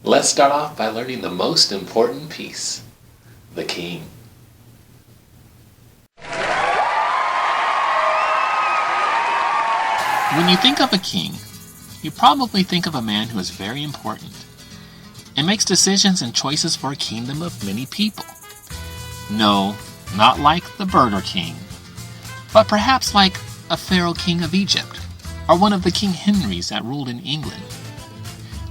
Let's start off by learning the most important piece, the king. When you think of a king, you probably think of a man who is very important and makes decisions and choices for a kingdom of many people. No, not like the Burger King, but perhaps like a Pharaoh king of Egypt or one of the King Henrys that ruled in England.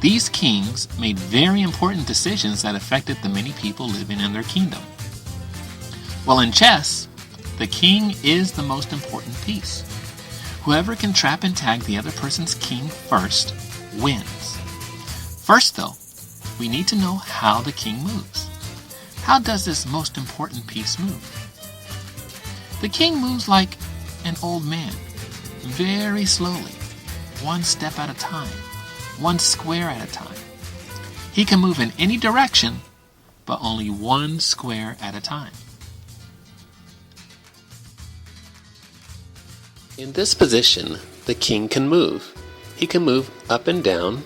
These kings made very important decisions that affected the many people living in their kingdom. Well, in chess, the king is the most important piece. Whoever can trap and tag the other person's king first wins. First, though, we need to know how the king moves. How does this most important piece move? The king moves like an old man, very slowly, one step at a time, one square at a time. He can move in any direction, but only one square at a time. In this position, the king can move. He can move up and down,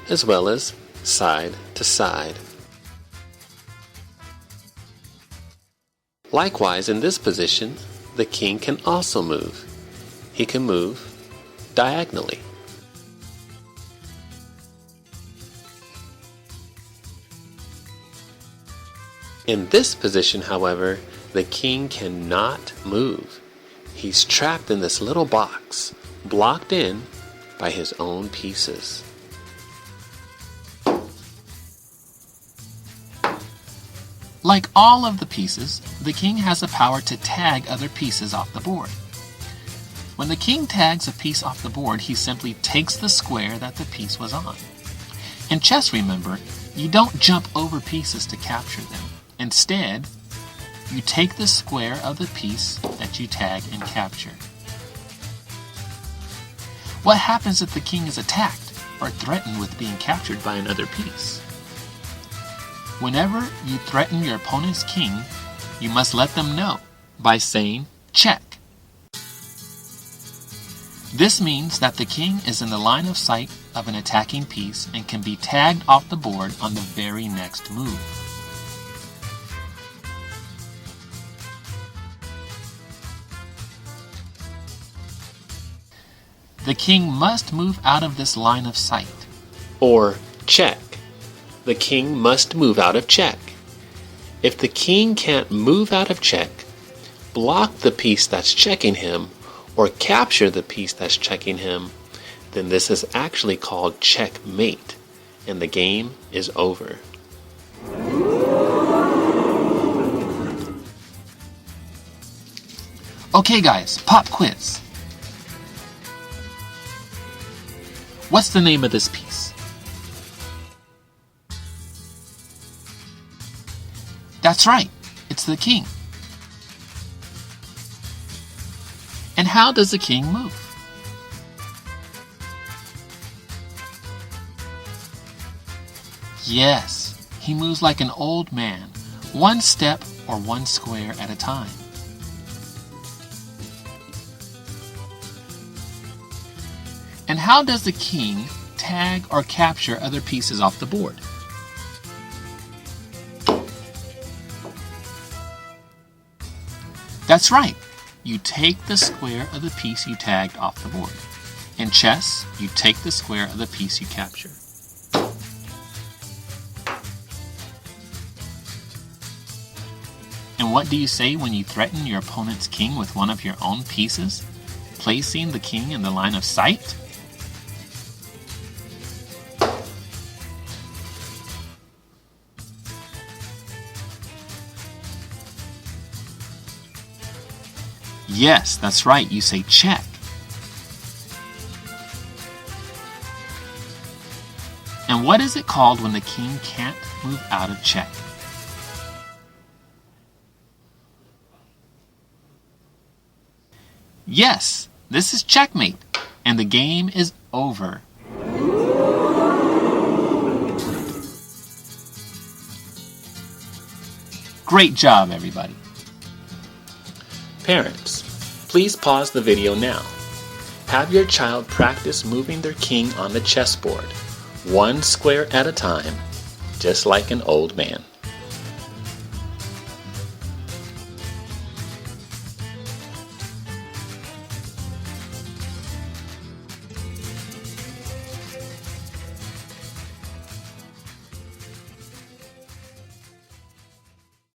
as well as side to side. Likewise, in this position, the king can also move. He can move diagonally. In this position, however, the king cannot move. He's trapped in this little box, blocked in by his own pieces. Like all of the pieces, the king has the power to tag other pieces off the board. When the king tags a piece off the board, he simply takes the square that the piece was on. In chess, remember, you don't jump over pieces to capture them. Instead, you take the square of the piece that you tag and capture. What happens if the king is attacked or threatened with being captured by another piece? Whenever you threaten your opponent's king, you must let them know by saying check. This means that the king is in the line of sight of an attacking piece and can be tagged off the board on the very next move. The king must move out of this line of sight. Or check. The king must move out of check. If the king can't move out of check, block the piece that's checking him, or capture the piece that's checking him, then this is actually called checkmate, and the game is over. Okay guys, pop quiz. What's the name of this piece? That's right, it's the king. And how does the king move? Yes, he moves like an old man, one step or one square at a time. And how does the king tag or capture other pieces off the board? That's right. You take the square of the piece you tagged off the board. In chess, you take the square of the piece you capture. And what do you say when you threaten your opponent's king with one of your own pieces, placing the king in the line of sight? Yes, that's right, you say check. And what is it called when the king can't move out of check? Yes, this is checkmate, and the game is over. Great job, everybody. Parents, please pause the video now. Have your child practice moving their king on the chessboard, one square at a time, just like an old man.